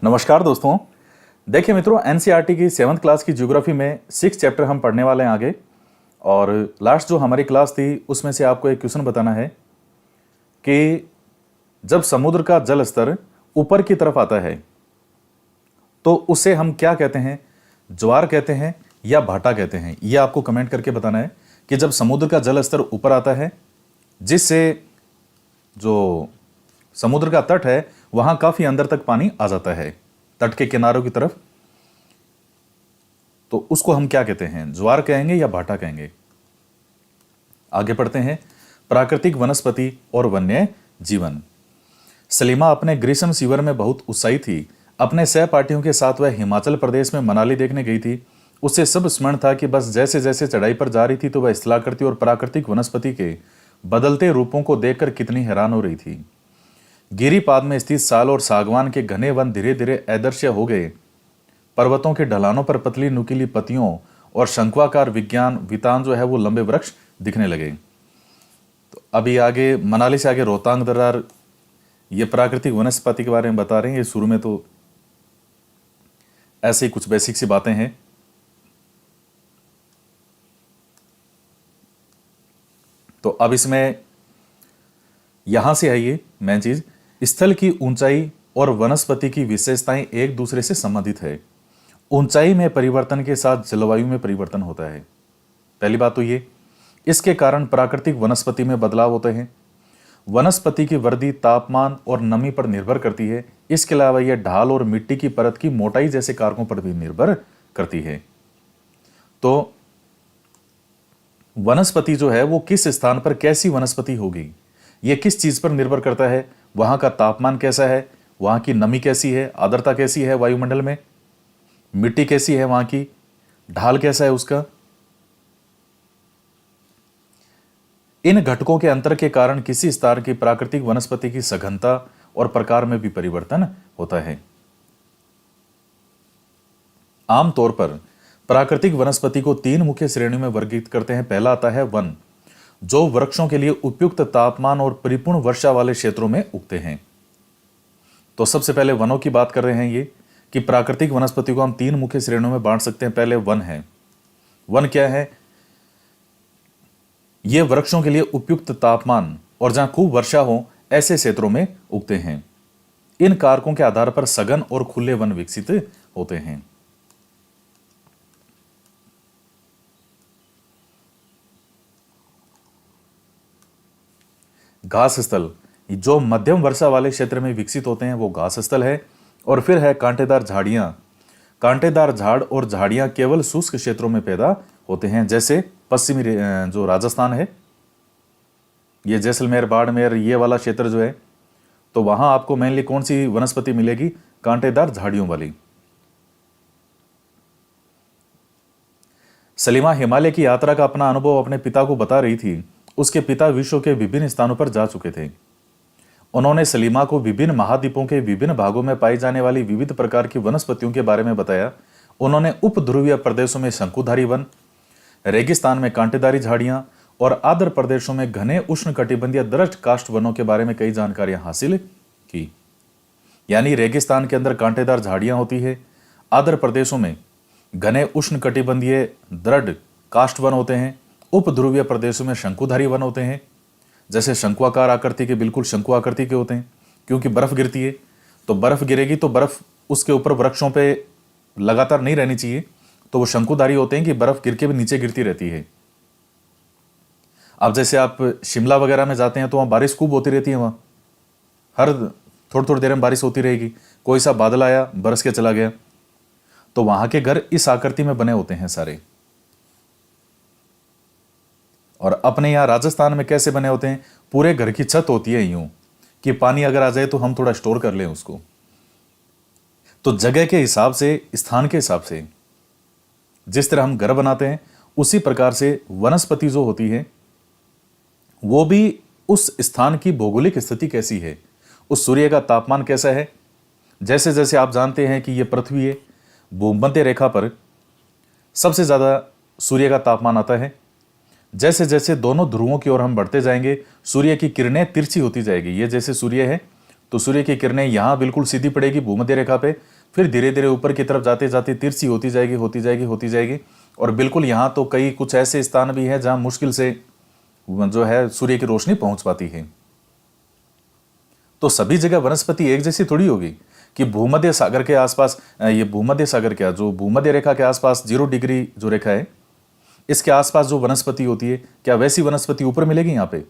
नमस्कार दोस्तों। देखिए मित्रों, एनसीईआरटी की 7th क्लास की ज्योग्राफी में 6 चैप्टर हम पढ़ने वाले हैं आगे। और लास्ट जो हमारी क्लास थी उसमें से आपको एक क्वेश्चन बताना है कि जब समुद्र का जल स्तर ऊपर की तरफ आता है तो उसे हम क्या कहते हैं, ज्वार कहते हैं या भाटा कहते हैं। यह आपको कमेंट करके बताना है कि जब समुद्र का जल स्तर ऊपर आता है, जिससे जो समुद्र का तट है वहां काफी अंदर तक पानी आ जाता है, तट के किनारों की तरफ, तो उसको हम क्या कहते हैं, ज्वार कहेंगे या भाटा कहेंगे। आगे पढ़ते हैं। प्राकृतिक वनस्पति और वन्य जीवन। सलीमा अपने ग्रीष्म शिविर में बहुत उत्साही थी। अपने सहपाठियों के साथ वह हिमाचल प्रदेश में मनाली देखने गई थी। उसे सब स्मरण था कि बस जैसे जैसे चढ़ाई पर जा रही थी तो वह स्थलाकृति और प्राकृतिक वनस्पति के बदलते रूपों को देखकर कितनी हैरान हो रही थी। गिरिपाद में स्थित साल और सागवान के घने वन धीरे धीरे अदृश्य हो गए। पर्वतों के ढलानों पर पतली नुकीली पत्तियों और शंक्वाकार विज्ञान वितान जो है वो लंबे वृक्ष दिखने लगे। तो अभी आगे मनाली से आगे रोहतांग दर्रा, ये प्राकृतिक वनस्पति के बारे में बता रहे हैं। ये शुरू में तो ऐसे ही कुछ बेसिक सी बातें हैं। तो अब इसमें यहां से है ये मेन चीज, स्थल की ऊंचाई और वनस्पति की विशेषताएं एक दूसरे से संबंधित है। ऊंचाई में परिवर्तन के साथ जलवायु में परिवर्तन होता है। पहली बात तो ये, इसके कारण प्राकृतिक वनस्पति में बदलाव होते हैं। वनस्पति की वृद्धि तापमान और नमी पर निर्भर करती है। इसके अलावा यह ढाल और मिट्टी की परत की मोटाई जैसे कारकों पर भी निर्भर करती है। तो वनस्पति जो है वो किस स्थान पर कैसी वनस्पति होगी, यह किस चीज पर निर्भर करता है। वहां का तापमान कैसा है, वहां की नमी कैसी है, आर्द्रता कैसी है वायुमंडल में, मिट्टी कैसी है वहां की, ढाल कैसा है उसका। इन घटकों के अंतर के कारण किसी स्थान की प्राकृतिक वनस्पति की सघनता और प्रकार में भी परिवर्तन होता है। आमतौर पर प्राकृतिक वनस्पति को 3 मुख्य श्रेणियों में वर्गीकृत करते हैं। पहला आता है वन, जो वृक्षों के लिए उपयुक्त तापमान और परिपूर्ण वर्षा वाले क्षेत्रों में उगते हैं। तो सबसे पहले वनों की बात कर रहे हैं ये, कि प्राकृतिक वनस्पति को हम 3 मुख्य श्रेणियों में बांट सकते हैं। पहले वन है। वन क्या है? ये वृक्षों के लिए उपयुक्त तापमान और जहां खूब वर्षा हो ऐसे क्षेत्रों में उगते हैं। इन कारकों के आधार पर सघन और खुले वन विकसित होते हैं। घास स्थल, जो मध्यम वर्षा वाले क्षेत्र में विकसित होते हैं वो घास स्थल है। और फिर है कांटेदार झाड़ियां। कांटेदार झाड़ और झाड़ियां केवल शुष्क क्षेत्रों में पैदा होते हैं, जैसे पश्चिमी जो राजस्थान है, ये जैसलमेर, बाड़मेर, ये वाला क्षेत्र जो है, तो वहां आपको मेनली कौन सी वनस्पति मिलेगी? कांटेदार झाड़ियों वाली। सलीमा हिमालय की यात्रा का अपना अनुभव अपने पिता को बता रही थी। उसके पिता विश्व के विभिन्न स्थानों पर जा चुके थे। उन्होंने सलीमा को विभिन्न महाद्वीपों के विभिन्न भागों में पाई जाने वाली विविध प्रकार की वनस्पतियों के बारे में बताया। उन्होंने उपध्रुवीय प्रदेशों में शंकुधारी वन, रेगिस्तान में कांटेदारी झाड़ियां और आर्द्र प्रदेशों में घने उष्णकटिबंधीय दृढ़ काष्ठ वनों के बारे में कई जानकारियां हासिल की। यानी रेगिस्तान के अंदर कांटेदार झाड़ियां होती है, आर्द्र प्रदेशों में घने उष्णकटिबंधीय दृढ़ काष्ठ वन होते हैं, उपध्रुवीय प्रदेशों में शंकुधारी वन होते हैं, जैसे शंकुआकार आकृति के, बिल्कुल शंकु आकृति के होते हैं, क्योंकि बर्फ गिरती है। तो बर्फ गिरेगी तो बर्फ उसके ऊपर वृक्षों पे लगातार नहीं रहनी चाहिए, तो वो शंकुधारी होते हैं कि बर्फ गिर के भी नीचे गिरती रहती है। अब जैसे आप शिमला वगैरह में जाते हैं तो वहां बारिश खूब होती रहती है, वहां हर थोड़ी थोड़ी देर में बारिश होती रहेगी। कोई सा बादल आया, बरस के चला गया। तो वहां के घर इस आकृति में बने होते हैं सारे। और अपने यहां राजस्थान में कैसे बने होते हैं? पूरे घर की छत होती है यूं कि पानी अगर आ जाए तो हम थोड़ा स्टोर कर लें उसको। तो जगह के हिसाब से, स्थान के हिसाब से जिस तरह हम घर बनाते हैं, उसी प्रकार से वनस्पति जो होती है वो भी उस स्थान की भौगोलिक स्थिति कैसी है, उस सूर्य का तापमान कैसा है। जैसे जैसे आप जानते हैं कि यह पृथ्वी है, भूमध्य रेखा पर सबसे ज्यादा सूर्य का तापमान आता है। जैसे जैसे दोनों ध्रुवों की ओर हम बढ़ते जाएंगे, सूर्य की किरणें तिरछी होती जाएगी। ये जैसे सूर्य है तो सूर्य की किरणें यहाँ बिल्कुल सीधी पड़ेगी भूमध्य रेखा पे, फिर धीरे धीरे ऊपर की तरफ जाते जाते तिरछी होती जाएगी होती जाएगी होती जाएगी, और बिल्कुल यहाँ तो कई कुछ ऐसे स्थान भी हैं जहाँ मुश्किल से जो है सूर्य की रोशनी पहुंच पाती है। तो सभी जगह वनस्पति एक जैसी थोड़ी होगी कि भूमध्य सागर के आसपास, ये भूमध्य सागर क्या, जो भूमध्य रेखा के आसपास 0 डिग्री जो रेखा है, इसके आसपास जो वनस्पति होती है, क्या वैसी वनस्पति ऊपर मिलेगी? यहाँ पे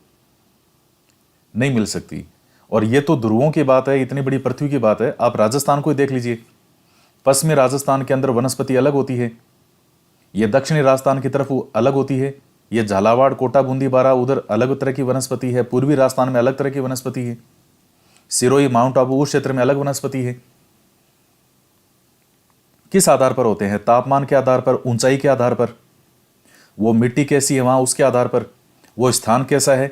नहीं मिल सकती। और ये तो ध्रुवों की बात है, इतनी बड़ी पृथ्वी की बात है। आप राजस्थान को ही देख लीजिए, पश्चिमी राजस्थान के अंदर वनस्पति अलग होती है, ये दक्षिणी राजस्थान की तरफ अलग होती है, ये झालावाड़ कोटा बूंदी बारा उधर अलग तरह की वनस्पति है, पूर्वी राजस्थान में अलग तरह की वनस्पति है, सिरोही माउंट आबू उस क्षेत्र में अलग वनस्पति है। किस आधार पर होते हैं? तापमान के आधार पर, ऊंचाई के आधार पर, वो मिट्टी कैसी है वहां उसके आधार पर, वो स्थान कैसा है।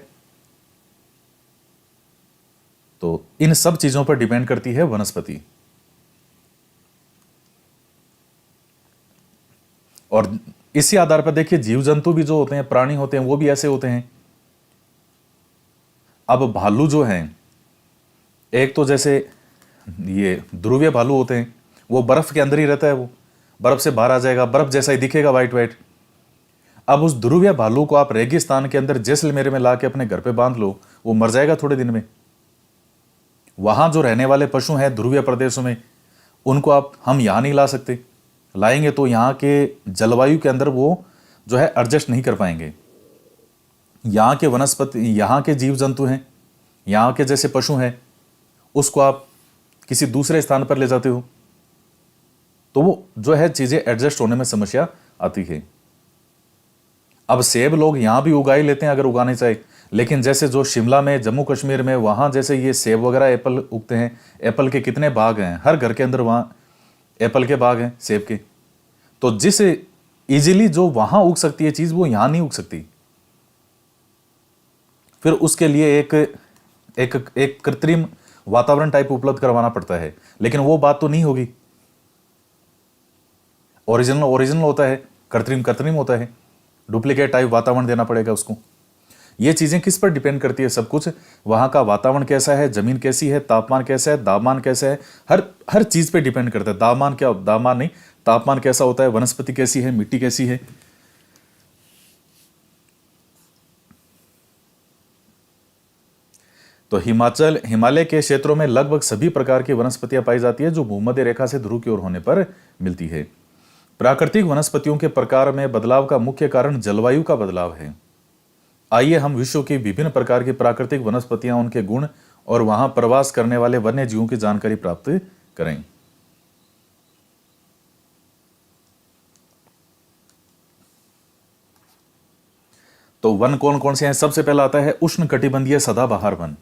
तो इन सब चीजों पर डिपेंड करती है वनस्पति। और इसी आधार पर देखिए जीव जंतु भी जो होते हैं, प्राणी होते हैं, वो भी ऐसे होते हैं। अब भालू जो हैं, एक तो जैसे ये ध्रुवीय भालू होते हैं, वो बर्फ के अंदर ही रहता है, वो बर्फ से बाहर आ जाएगा, बर्फ जैसा ही दिखेगा, वाइट वाइट। अब उस ध्रुवीय भालू को आप रेगिस्तान के अंदर जैसलमेर में लाके अपने घर पे बांध लो, वो मर जाएगा थोड़े दिन में। वहां जो रहने वाले पशु हैं ध्रुवीय प्रदेशों में, उनको आप हम यहां नहीं ला सकते, लाएंगे तो यहाँ के जलवायु के अंदर वो जो है एडजस्ट नहीं कर पाएंगे। यहाँ के वनस्पति, यहाँ के जीव जंतु हैं, यहाँ के जैसे पशु हैं, उसको आप किसी दूसरे स्थान पर ले जाते हो तो वो जो है चीजें एडजस्ट होने में समस्या आती है। अब सेब लोग यहां भी उगा ही लेते हैं अगर उगाने चाहे, लेकिन जैसे जो शिमला में, जम्मू कश्मीर में, वहां जैसे ये सेब वगैरह एप्पल उगते हैं, एप्पल के कितने बाग हैं, हर घर के अंदर वहां एप्पल के बाग हैं, सेब के। तो जिस इजीली जो वहां उग सकती है चीज, वो यहां नहीं उग सकती। फिर उसके लिए एक कृत्रिम वातावरण टाइप उपलब्ध करवाना पड़ता है, लेकिन वो बात तो नहीं होगी। ओरिजिनल होता है, कृत्रिम होता है, डुप्लीकेट टाइप वातावरण देना पड़ेगा उसको। ये चीजें किस पर डिपेंड करती है? सब कुछ वहां का वातावरण कैसा है, जमीन कैसी है, तापमान कैसा है, दाबमान कैसा है, हर चीज पे डिपेंड करता है। दाबमान नहीं, तापमान कैसा होता है, वनस्पति कैसी है, मिट्टी कैसी है। तो हिमालय के क्षेत्रों में लगभग सभी प्रकार की वनस्पतियां पाई जाती है जो भूमध्य रेखा से ध्रुव की ओर होने पर मिलती है। प्राकृतिक वनस्पतियों के प्रकार में बदलाव का मुख्य कारण जलवायु का बदलाव है। आइए हम विश्व की विभिन्न प्रकार की प्राकृतिक वनस्पतियां, उनके गुण और वहां प्रवास करने वाले वन्य जीवों की जानकारी प्राप्त करें। तो वन कौन कौन से हैं? सबसे पहला आता है उष्णकटिबंधीय सदाबहार वन।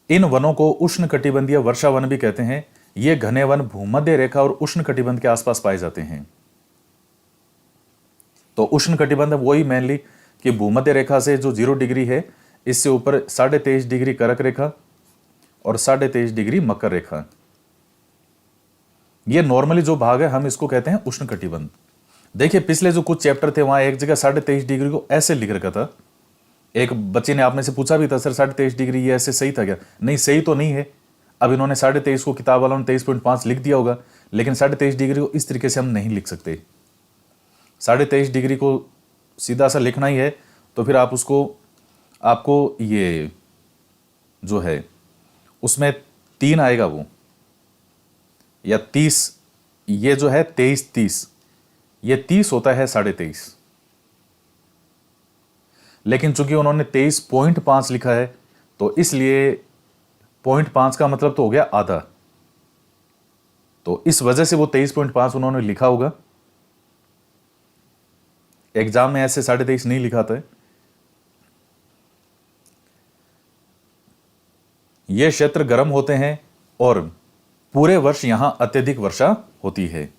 इन वनों को उष्णकटिबंधीय वर्षा वन भी कहते हैं। ये घने वन भूमध्य रेखा और उष्णकटिबंध के आसपास पाए जाते हैं। तो उष्णकटिबंध वही मेनली कि भूमध्य रेखा से जो 0 डिग्री है, इससे ऊपर 23.5 डिग्री कर्क रेखा और 23.5 डिग्री मकर रेखा, ये नॉर्मली जो भाग है हम इसको कहते हैं उष्णकटिबंध। देखिए पिछले जो कुछ चैप्टर थे वहां एक जगह 23.5 डिग्री को ऐसे लिख रखा था। एक बच्चे ने आप में से पूछा भी था, सर 23.5 डिग्री ये ऐसे सही था क्या? नहीं, सही तो नहीं है। अब इन्होंने 23.5 को किताब वालों ने 23.5 लिख दिया होगा, लेकिन 23.5 डिग्री को इस तरीके से हम नहीं लिख सकते। 23.5 डिग्री को सीधा सा लिखना ही है तो फिर आप उसको, आपको ये जो है उसमें 3 आएगा वो, या 30, ये जो है 23-30, ये 30 होता है 23.5, लेकिन चूंकि उन्होंने 23.5 लिखा है तो इसलिए 0.5 का मतलब तो हो गया आधा, तो इस वजह से वो 23.5 उन्होंने लिखा होगा। एग्जाम में ऐसे 23.5 नहीं लिखाता है। ये क्षेत्र गर्म होते हैं और पूरे वर्ष यहां अत्यधिक वर्षा होती है।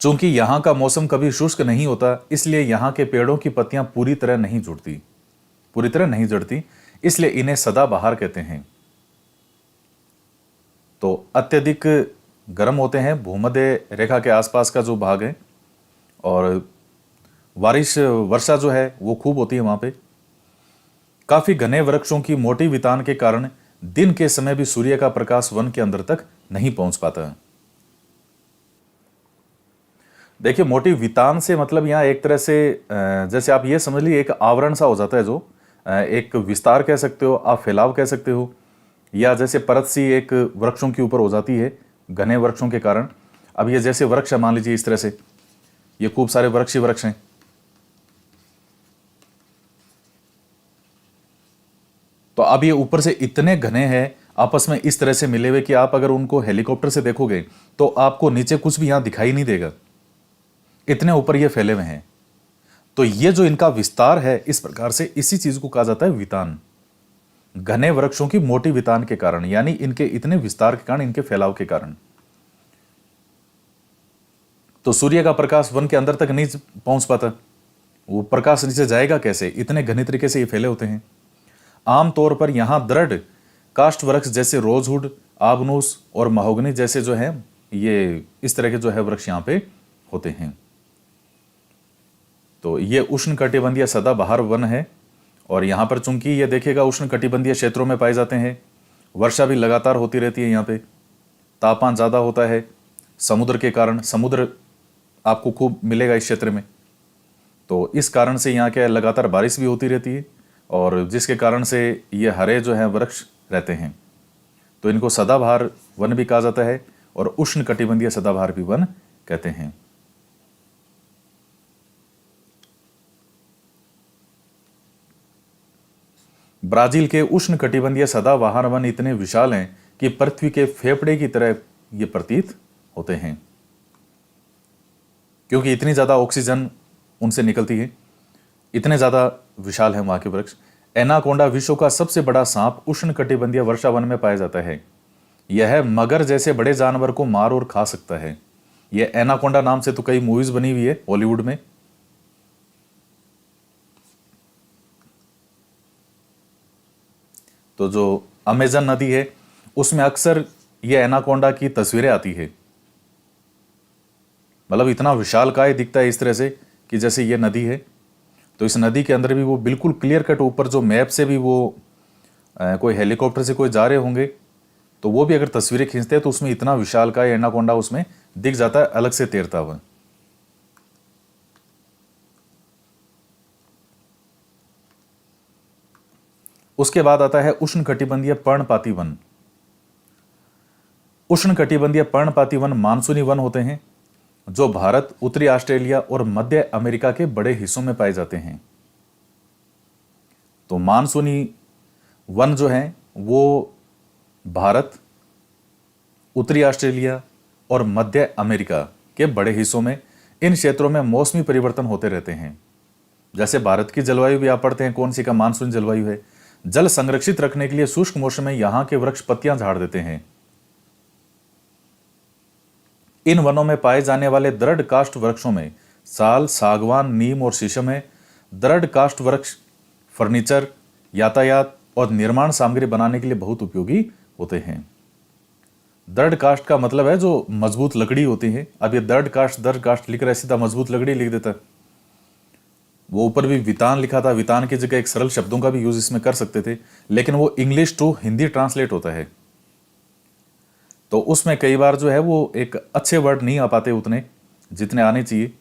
चूंकि यहां का मौसम कभी शुष्क नहीं होता, इसलिए यहां के पेड़ों की पत्तियां पूरी तरह नहीं झड़ती, इसलिए इन्हें सदाबहार कहते हैं। तो अत्यधिक गर्म होते हैं, भूमध्य रेखा के आसपास का जो भाग है, और वर्षा जो है वो खूब होती है वहां पे। काफी घने वृक्षों की मोटी वितान के कारण दिन के समय भी सूर्य का प्रकाश वन के अंदर तक नहीं पहुंच पाता। देखिए, मोटी वितान से मतलब यहाँ एक तरह से जैसे आप ये समझ लीजिए एक आवरण सा हो जाता है, जो एक विस्तार कह सकते हो आप, फैलाव कह सकते हो, या जैसे परत सी एक वृक्षों के ऊपर हो जाती है घने वृक्षों के कारण। अब ये जैसे वृक्ष मान लीजिए इस तरह से, ये खूब सारे वृक्ष ही वृक्ष हैं। तो अब ये ऊपर से इतने घने हैं, आपस में इस तरह से मिले हुए कि आप अगर उनको हेलीकॉप्टर से देखोगे तो आपको नीचे कुछ भी यहां दिखाई नहीं देगा, इतने ऊपर ये फैले हुए हैं। तो ये जो इनका विस्तार है, इस प्रकार से इसी चीज को कहा जाता है वितान। घने वृक्षों की मोटी वितान के कारण, यानी इनके इतने विस्तार के कारण, इनके फैलाव के कारण। तो सूर्य का प्रकाश वन के अंदर तक नहीं पहुंच पाता, वो प्रकाश नीचे जाएगा कैसे, इतने घने तरीके से ये फैले होते हैं। आमतौर पर यहां दृढ़ काष्ठ वृक्ष जैसे रोजवुड, आबनूस और महोगनी जैसे जो है, ये इस तरह के जो है वृक्ष यहां पे होते हैं। तो ये उष्ण कटिबंधीय सदाबहार वन है, और यहां पर चूंकि ये देखिएगा उष्ण कटिबंधीय क्षेत्रों में पाए जाते हैं, वर्षा भी लगातार होती रहती है, यहाँ पे तापमान ज़्यादा होता है समुद्र के कारण, समुद्र आपको खूब मिलेगा इस क्षेत्र में। तो इस कारण से यहाँ क्या लगातार बारिश भी होती रहती है, और जिसके कारण से ये हरे जो हैं वृक्ष रहते हैं। तो इनको सदाबहार वन भी कहा जाता है, और उष्ण कटिबंधीय सदाबहार भी वन कहते हैं। ब्राजील के उष्ण कटिबंधीय सदाबहार वन इतने विशाल हैं कि पृथ्वी के फेफड़े की तरह ये प्रतीत होते हैं, क्योंकि इतनी ज्यादा ऑक्सीजन उनसे निकलती है, इतने ज्यादा विशाल है वहां के वृक्ष। एनाकोंडा विश्व का सबसे बड़ा सांप उष्ण कटिबंधीय वर्षा वन में पाया जाता है। यह मगर जैसे बड़े जानवर को मार और खा सकता है। यह एनाकोंडा नाम से तो कई मूवीज बनी हुई है हॉलीवुड में। तो जो अमेजन नदी है उसमें अक्सर ये एनाकोंडा की तस्वीरें आती है। मतलब इतना विशालकाय दिखता है इस तरह से कि जैसे ये नदी है। तो इस नदी के अंदर भी वो बिल्कुल क्लियर कट ऊपर जो मैप से भी वो कोई हेलीकॉप्टर से कोई जा रहे होंगे तो वो भी अगर तस्वीरें खींचते हैं तो उसमें इतना विशालकाय एनाकोंडा उसमें दिख जाता है अलग से तैरता हुआ। उसके बाद आता है उष्ण कटिबंधीय पर्णपाती वन। उष्ण कटिबंधीय पर्णपाती वन मानसूनी वन होते हैं जो भारत, उत्तरी ऑस्ट्रेलिया और मध्य अमेरिका के बड़े हिस्सों में पाए जाते हैं। तो मानसूनी वन जो है वो भारत, उत्तरी ऑस्ट्रेलिया और मध्य अमेरिका के बड़े हिस्सों में, इन क्षेत्रों में मौसमी परिवर्तन होते रहते हैं। जैसे भारत की जलवायु भी आप पढ़ते हैं कौन सी का मानसून जलवायु है। जल संरक्षित रखने के लिए शुष्क मौसम में यहां के वृक्ष पत्तियां झाड़ देते हैं। इन वनों में पाए जाने वाले दृढ़ काष्ठ वृक्षों में साल, सागवान, नीम और शीशम है। दृढ़ काष्ठ वृक्ष फर्नीचर, यातायात और निर्माण सामग्री बनाने के लिए बहुत उपयोगी होते हैं। दृढ़ काष्ठ का मतलब है जो मजबूत लकड़ी होती है। अब ये दृढ़ काष्ठ लिख रहा है, सीधा मजबूत लकड़ी लिख देता है। वो ऊपर भी वितान लिखा था, वितान की जगह एक सरल शब्दों का भी यूज इसमें कर सकते थे, लेकिन वो इंग्लिश टू हिंदी ट्रांसलेट होता है तो उसमें कई बार जो है वो एक अच्छे वर्ड नहीं आ पाते उतने जितने आने चाहिए।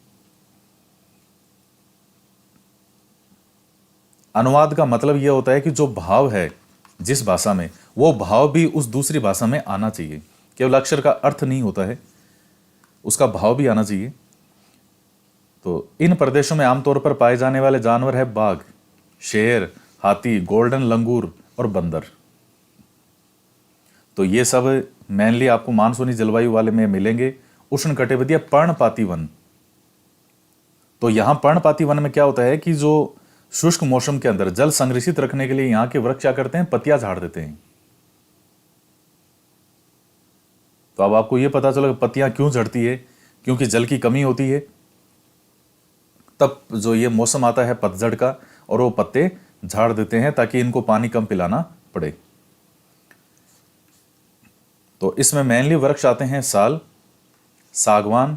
अनुवाद का मतलब यह होता है कि जो भाव है जिस भाषा में, वो भाव भी उस दूसरी भाषा में आना चाहिए। केवल अक्षर का अर्थ नहीं होता है, उसका भाव भी आना चाहिए। तो इन प्रदेशों में आमतौर पर पाए जाने वाले जानवर है बाघ, शेर, हाथी, गोल्डन लंगूर और बंदर। तो ये सब मेनली आपको मानसूनी जलवायु वाले में मिलेंगे। उष्ण कटिबंधीय पर्णपाती वन, तो यहां पर्णपाती वन में क्या होता है कि जो शुष्क मौसम के अंदर जल संरक्षित रखने के लिए यहां के वृक्ष क्या करते हैं, पत्तियां झाड़ देते हैं। तो अब आपको यह पता चला पत्तियां क्यों झड़ती है, क्योंकि जल की कमी होती है। तब जो ये मौसम आता है पतझड़ का, और वो पत्ते झाड़ देते हैं ताकि इनको पानी कम पिलाना पड़े। तो इसमें मेनली वृक्ष आते हैं साल, सागवान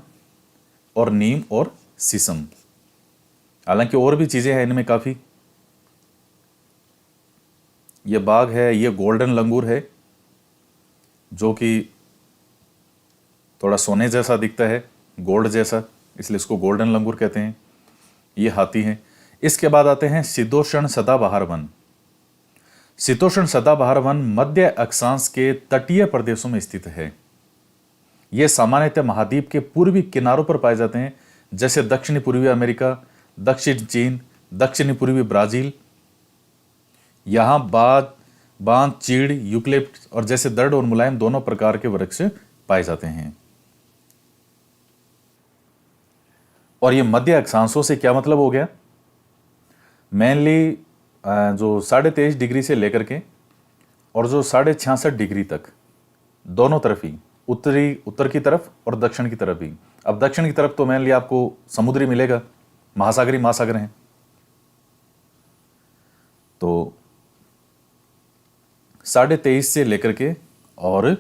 और नीम और शीशम। हालांकि और भी चीजें हैं इनमें काफी। ये बाघ है, ये गोल्डन लंगूर है जो कि थोड़ा सोने जैसा दिखता है, गोल्ड जैसा, इसलिए इसको गोल्डन लंगूर कहते हैं। ये हाथी हैं। इसके बाद आते हैं शीतोष्ण सदाबहार वन। शीतोष्ण सदाबहार वन मध्य अक्षांश के तटीय प्रदेशों में स्थित है। ये सामान्यतः महाद्वीप के पूर्वी किनारों पर पाए जाते हैं, जैसे दक्षिणी पूर्वी अमेरिका, दक्षिण चीन, दक्षिणी पूर्वी ब्राजील। यहां बांज, चीड़, यूकलिप्टस और जैसे दृढ़ और मुलायम दोनों प्रकार के वृक्ष पाए जाते हैं। और ये मध्य अक्षांशों से क्या मतलब हो गया? मेनली जो 23.5 डिग्री से लेकर के और जो 66.5 डिग्री तक, दोनों तरफ ही, उत्तर की तरफ और दक्षिण की तरफ भी। अब दक्षिण की तरफ तो मेनली आपको समुद्री मिलेगा, महासागरी महासागर हैं। तो 23.5 से लेकर के और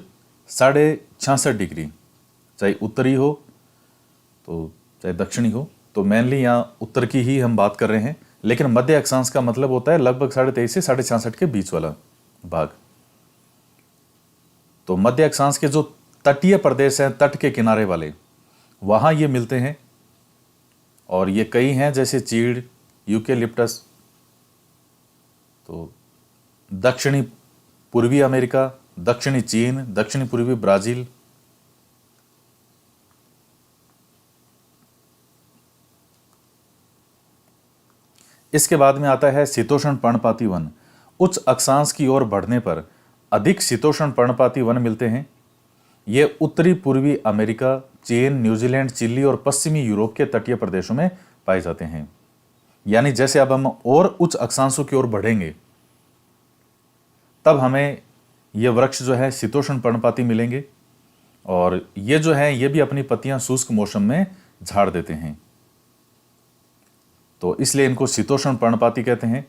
66.5 डिग्री, चाहे उत्तरी हो तो चाहे दक्षिणी हो, तो मेनली यहाँ उत्तर की ही हम बात कर रहे हैं। लेकिन मध्य अक्षांश का मतलब होता है लगभग 23.5 से 66.5 के बीच वाला भाग। तो मध्य अक्षांश के जो तटीय प्रदेश हैं, तट के किनारे वाले, वहां ये मिलते हैं। और ये कई हैं, जैसे चीड़, यूकेलिप्टस। तो दक्षिणी पूर्वी अमेरिका, दक्षिणी चीन, दक्षिणी पूर्वी ब्राजील। इसके बाद में आता है शीतोष्ण पर्णपाती वन। उच्च अक्षांश की ओर बढ़ने पर अधिक शीतोष्ण पर्णपाती वन मिलते हैं। ये उत्तरी पूर्वी अमेरिका, चीन, न्यूजीलैंड, चिली और पश्चिमी यूरोप के तटीय प्रदेशों में पाए जाते हैं। यानी जैसे अब हम और उच्च अक्षांशों की ओर बढ़ेंगे तब हमें ये वृक्ष जो है शीतोष्ण पर्णपाती मिलेंगे। और ये जो है ये भी अपनी पत्तियां शुष्क मौसम में झाड़ देते हैं, तो इसलिए इनको शीतोष्ण पर्णपाती कहते हैं।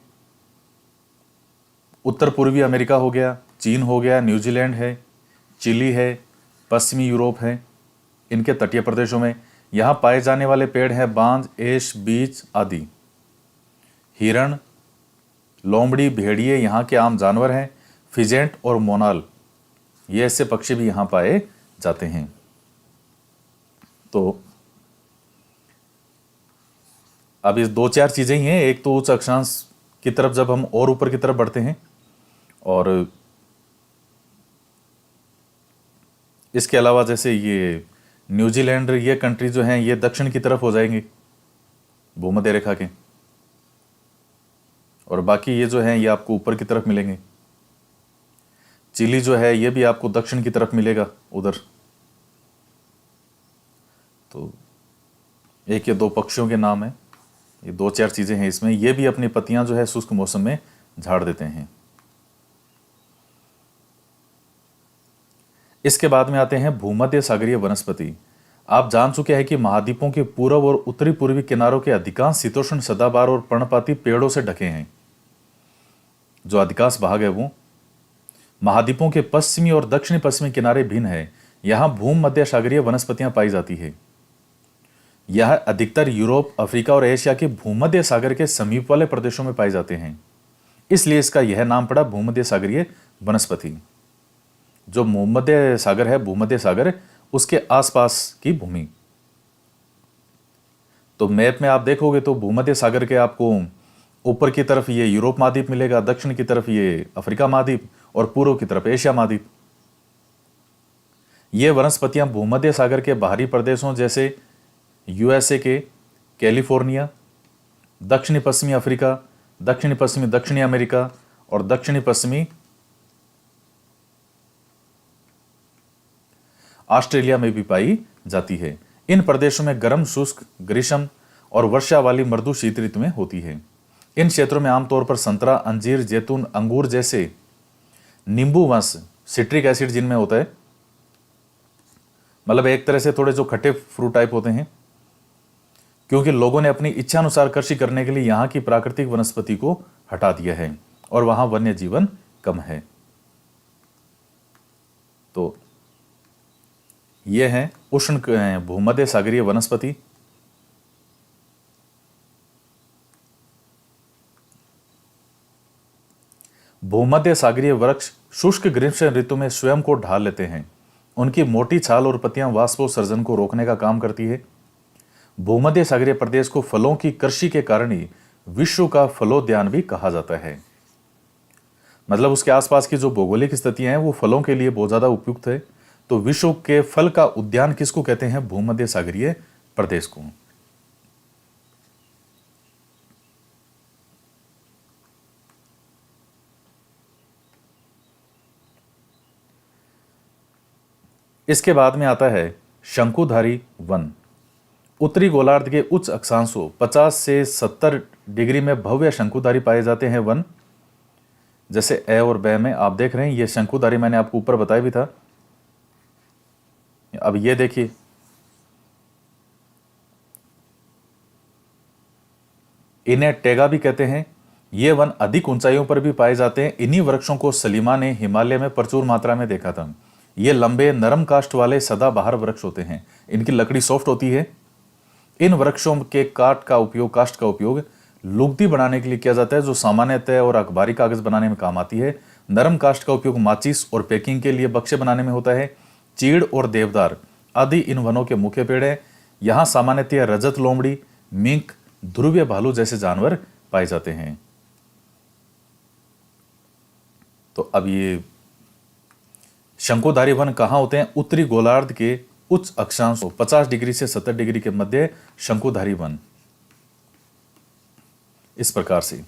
उत्तर पूर्वी अमेरिका हो गया, चीन हो गया, न्यूजीलैंड है, चिली है, पश्चिमी यूरोप है, इनके तटीय प्रदेशों में यहाँ पाए जाने वाले पेड़ हैं बांज, एश, बीच आदि। हिरण, लोमड़ी, भेड़िए यहाँ के आम जानवर हैं। फिजेंट और मोनाल, ये ऐसे पक्षी भी यहाँ पाए जाते हैं। तो अब इस 2-4 चीजें ही हैं। एक तो उच्च अक्षांश की तरफ जब हम और ऊपर की तरफ बढ़ते हैं, और इसके अलावा जैसे ये न्यूजीलैंड, ये कंट्री जो हैं ये दक्षिण की तरफ हो जाएंगे भूमध्य रेखा के, और बाकी ये जो हैं ये आपको ऊपर की तरफ मिलेंगे। चिली जो है ये भी आपको दक्षिण की तरफ मिलेगा उधर। तो एक या दो पक्षियों के नाम है, ये 2-4 चीजें हैं इसमें। ये भी अपनी पत्तियां जो है शुष्क मौसम में झाड़ देते हैं। इसके बाद में आते हैं भूमध्य सागरीय वनस्पति। आप जान चुके हैं कि महाद्वीपों के पूर्व और उत्तरी पूर्वी किनारों के अधिकांश शीतोष्ण सदाबहार और पर्णपाती पेड़ों से ढके हैं। जो अधिकांश भाग है वो महाद्वीपों के पश्चिमी और दक्षिणी पश्चिमी किनारे भिन्न है। यहां भूमध्य सागरीय वनस्पतियां पाई जाती है। यह अधिकतर यूरोप, अफ्रीका और एशिया के भूमध्य सागर के समीप वाले प्रदेशों में पाए जाते हैं, इसलिए इसका यह नाम पड़ा भूमध्य सागरीय वनस्पति। जो भूमध्य सागर है, भूमध्य सागर, उसके आसपास की भूमि। तो मैप में आप देखोगे तो भूमध्य सागर के आपको ऊपर की तरफ ये यूरोप महाद्वीप मिलेगा, दक्षिण की तरफ ये अफ्रीका महाद्वीप और पूर्व की तरफ एशिया महाद्वीप। ये वनस्पतियां भूमध्य सागर के बाहरी प्रदेशों जैसे यूएसए के कैलिफोर्निया, दक्षिणी पश्चिमी अफ्रीका, दक्षिणी पश्चिमी दक्षिणी अमेरिका और दक्षिणी पश्चिमी ऑस्ट्रेलिया में भी पाई जाती है। इन प्रदेशों में गर्म, शुष्क, ग्रीष्म और वर्षा वाली मृदु शीत ऋतु में होती है। इन क्षेत्रों में आमतौर पर संतरा, अंजीर, जैतून, अंगूर जैसे नींबू वंश, सिट्रिक एसिड जिनमें होता है, मतलब एक तरह से थोड़े जो खट्टे फ्रूट टाइप होते हैं, क्योंकि लोगों ने अपनी इच्छा अनुसार कृषि करने के लिए यहां की प्राकृतिक वनस्पति को हटा दिया है और वहां वन्य जीवन कम है। तो यह है उष्ण भूमध्य सागरीय वनस्पति। भूमध्य सागरीय वृक्ष शुष्क ग्रीष्म ऋतु में स्वयं को ढाल लेते हैं। उनकी मोटी छाल और पत्तियां वाष्पोत्सर्जन को रोकने का काम करती है। भूमध्य सागरीय प्रदेश को फलों की कृषि के कारण ही विश्व का फलोद्यान भी कहा जाता है। मतलब उसके आसपास की जो भौगोलिक स्थितियां हैं वो फलों के लिए बहुत ज्यादा उपयुक्त है। तो विश्व के फल का उद्यान किसको कहते हैं? भूमध्य सागरीय प्रदेश को। इसके बाद में आता है शंकुधारी वन। उत्तरी गोलार्ध के उच्च अक्षांशों 50 से 70 डिग्री में भव्य शंकुधारी पाए जाते हैं वन। जैसे ए और बे में आप देख रहे हैं, ये शंकुधारी मैंने आपको ऊपर बताया भी था। अब ये देखिए, इन्हें टेगा भी कहते हैं। ये वन अधिक ऊंचाइयों पर भी पाए जाते हैं। इन्हीं वृक्षों को सलीमा ने हिमालय में प्रचुर मात्रा में देखा था। ये लंबे नरम काष्ठ वाले सदाबहार वृक्ष होते हैं। इनकी लकड़ी सॉफ्ट होती है। इन वृक्षों के काष्ठ का उपयोग लुगदी बनाने के लिए किया जाता है, जो सामान्यतः और अखबारी कागज बनाने में काम आती है। नरम काष्ठ का उपयोग माचिस और पैकिंग के लिए बक्से बनाने में होता है। चीड़ और देवदार आदि इन वनों के मुख्य पेड़ हैं। यहाँ सामान्यतः रजत लोमड़ी, मिंक, ध्रुवीय भालू जैसे जानवर पाए जाते हैं। तो अब ये शंकुधारी वन कहाँ होते हैं? उत्तरी गोलार्ध के उच्च अक्षांशों 50 डिग्री से 70 डिग्री के मध्य शंकुधारी वन। इस प्रकार से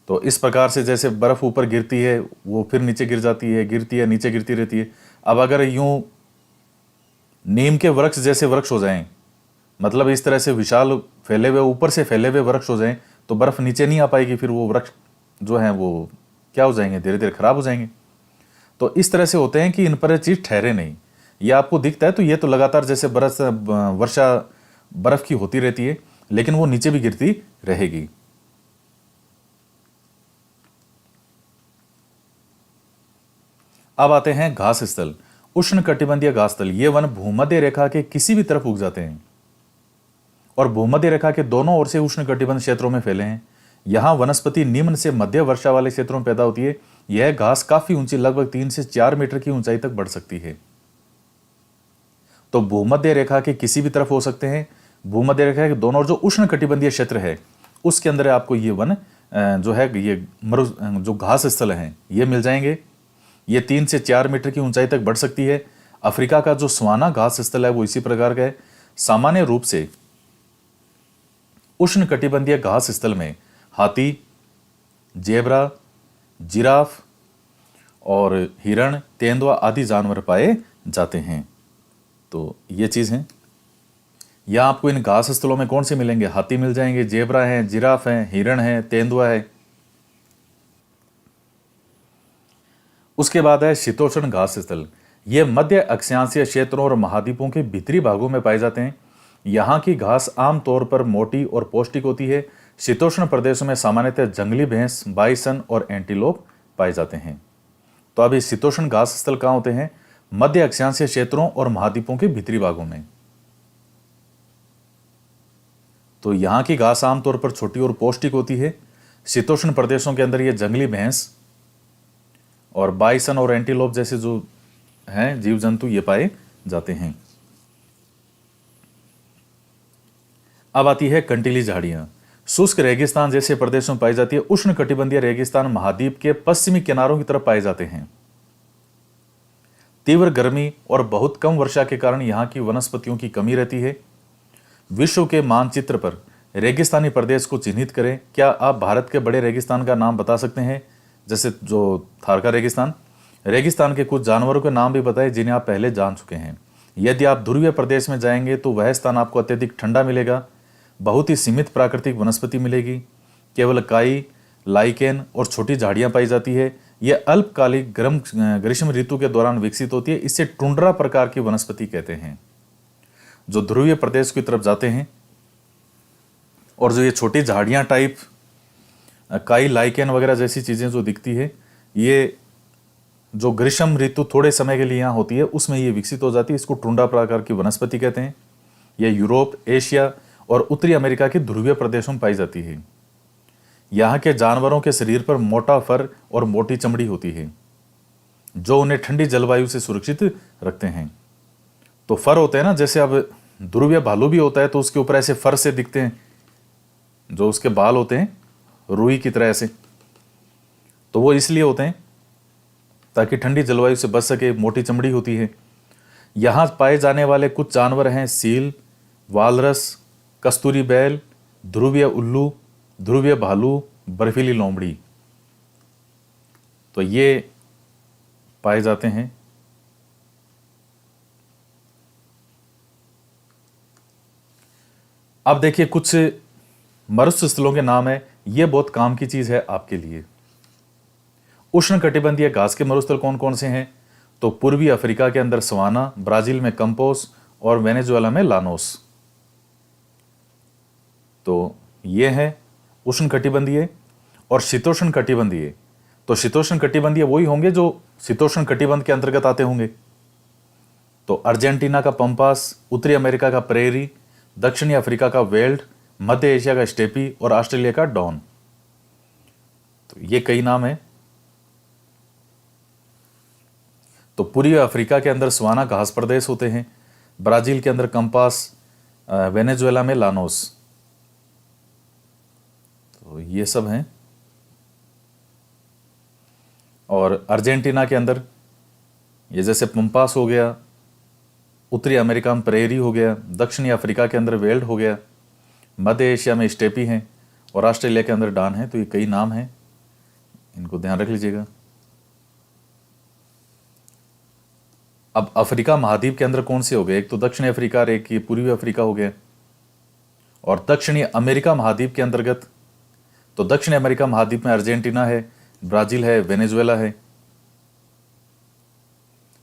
तो इस प्रकार से जैसे बर्फ ऊपर गिरती है वो फिर नीचे गिर जाती है, गिरती है, नीचे गिरती रहती है। अब अगर यूं नीम के वृक्ष जैसे वृक्ष हो जाएं, मतलब इस तरह से विशाल फैले हुए, ऊपर से फैले हुए वृक्ष हो जाएं, तो बर्फ नीचे नहीं आ पाएगी। फिर वो वृक्ष जो है वो क्या हो जाएंगे? धीरे धीरे खराब हो जाएंगे। तो इस तरह से होते हैं कि इन पर चीज ठहरे नहीं। ये आपको दिखता है तो ये तो लगातार जैसे वर्षा बर्फ की होती रहती है, लेकिन वो नीचे भी गिरती रहेगी। अब आते हैं घास स्थल, उष्ण कटिबंधीय घास स्थल। ये वन भूमध्य रेखा के किसी भी तरफ उग जाते हैं और भूमध्य रेखा के दोनों ओर से उष्ण कटिबंध क्षेत्रों में फैले हैं। यहां वनस्पति निम्न से मध्य वर्षा वाले क्षेत्रों में पैदा होती है। यह घास काफी ऊंची, लगभग 3 से 4 मीटर की ऊंचाई तक बढ़ सकती है। तो भूमध्य रेखा के किसी भी तरफ हो सकते हैं। भूमध्य रेखा के दोनों ओर जो उष्ण कटिबंधीय क्षेत्र है उसके अंदर आपको ये वन जो है, ये जो घास स्थल हैं ये मिल जाएंगे। ये 3 से 4 मीटर की ऊंचाई तक बढ़ सकती है। अफ्रीका का जो सवाना घास स्थल है वो इसी प्रकार का है। सामान्य रूप से उष्ण कटिबंधीय घास स्थल में हाथी, जेब्रा, जिराफ और हिरण, तेंदुआ आदि जानवर पाए जाते हैं। तो ये चीज है। या आपको इन घास स्थलों में कौन से मिलेंगे? हाथी मिल जाएंगे, जेब्रा है, जिराफ है, हिरण है, तेंदुआ है। उसके बाद है शीतोष्ण घास स्थल। ये मध्य अक्षांशीय क्षेत्रों और महाद्वीपों के भीतरी भागों में पाए जाते हैं। यहाँ की घास आमतौर पर मोटी और पौष्टिक होती है। शीतोष्ण प्रदेशों में सामान्यतः जंगली भैंस, बाइसन और एंटीलोप पाए जाते हैं। तो अब ये शीतोष्ण घास स्थल कहाँ होते हैं? मध्य अक्षांशीय क्षेत्रों और महाद्वीपों के भीतरी भागों में। तो यहाँ की घास आमतौर पर छोटी और पौष्टिक होती है। शीतोष्ण प्रदेशों के अंदर ये जंगली भैंस और बाइसन और एंटीलोप जैसे जो हैं जीव जंतु ये पाए जाते हैं। अब आती है कंटीली झाड़ियां। शुष्क रेगिस्तान जैसे प्रदेशों में पाई जाती है। उष्ण कटिबंधीय रेगिस्तान महाद्वीप के पश्चिमी किनारों की तरफ पाए जाते हैं। तीव्र गर्मी और बहुत कम वर्षा के कारण यहाँ की वनस्पतियों की कमी रहती है। विश्व के मानचित्र पर रेगिस्तानी प्रदेश को चिन्हित करें। क्या आप भारत के बड़े रेगिस्तान का नाम बता सकते हैं? जैसे जो थार का रेगिस्तान। रेगिस्तान के कुछ जानवरों के नाम भी बताएं जिन्हें आप पहले जान चुके हैं। यदि आप ध्रुवीय प्रदेश में जाएंगे तो वह स्थान आपको अत्यधिक ठंडा मिलेगा। बहुत ही सीमित प्राकृतिक वनस्पति मिलेगी। केवल काई, लाइकेन और छोटी झाड़ियां पाई जाती है। यह अल्पकालिक गर्म ग्रीष्म ऋतु के दौरान विकसित होती है। इसे टुंड्रा प्रकार की वनस्पति कहते हैं। जो ध्रुवीय प्रदेश की तरफ जाते हैं और जो ये छोटी झाड़ियां टाइप काई, लाइकेन वगैरह जैसी चीजें जो दिखती है, ये जो ग्रीष्म ऋतु थोड़े समय के लिए यहाँ होती है उसमें ये विकसित हो जाती है। इसको टुंड्रा प्रकार की वनस्पति कहते हैं। यह यूरोप, एशिया और उत्तरी अमेरिका के ध्रुवीय प्रदेशों में पाई जाती है। यहाँ के जानवरों के शरीर पर मोटा फर और मोटी चमड़ी होती है जो उन्हें ठंडी जलवायु से सुरक्षित रखते हैं। तो फर होते हैं ना, जैसे अब ध्रुवीय भालू भी होता है तो उसके ऊपर ऐसे फर से दिखते हैं, जो उसके बाल होते हैं रुई की तरह ऐसे, तो वो इसलिए होते हैं ताकि ठंडी जलवायु से बच सके, मोटी चमड़ी होती है। यहाँ पाए जाने वाले कुछ जानवर हैं सील, वालरस, कस्तूरी बैल, ध्रुवीय उल्लू, ध्रुवीय भालू, बर्फीली लोमड़ी, तो ये पाए जाते हैं। अब देखिए कुछ मरुस्थलीय स्थलों के नाम है, ये बहुत काम की चीज है आपके लिए। उष्णकटिबंधीय घास के मरुस्थल कौन कौन से हैं? तो पूर्वी अफ्रीका के अंदर सवाना, ब्राजील में कंपोस और वेनेजुएला में लानोस। तो ये है उष्णकटिबंधीय। और शीतोष्ण कटिबंधीय, तो शीतोष्ण कटिबंधीय वही होंगे जो शीतोष्ण कटिबंध के अंतर्गत आते होंगे। तो अर्जेंटीना का पंपास, उत्तरी अमेरिका का प्रेरी, दक्षिणी अफ्रीका का वेल्ड, मध्य एशिया का स्टेपी और ऑस्ट्रेलिया का डॉन। तो ये कई नाम है। तो पूर्वी अफ्रीका के अंदर सवाना घास प्रदेश होते हैं, ब्राजील के अंदर कंपास, वेनेजुएला में लानोस। तो ये सब हैं। और अर्जेंटीना के अंदर ये जैसे पंपास हो गया, उत्तरी अमेरिका में प्रेरी हो गया, दक्षिणी अफ्रीका के अंदर वेल्ड हो गया, मध्य एशिया में स्टेपी हैं और ऑस्ट्रेलिया के अंदर डॉन है। तो ये कई नाम हैं, इनको ध्यान रख लीजिएगा। अब अफ्रीका महाद्वीप के अंदर कौन से हो गए? एक तो दक्षिणी अफ्रीका और एक ये पूर्वी अफ्रीका हो गया। और दक्षिणी अमेरिका महाद्वीप के अंतर्गत, तो दक्षिणी अमेरिका महाद्वीप में अर्जेंटीना है, ब्राजील है, वेनेजुएला है।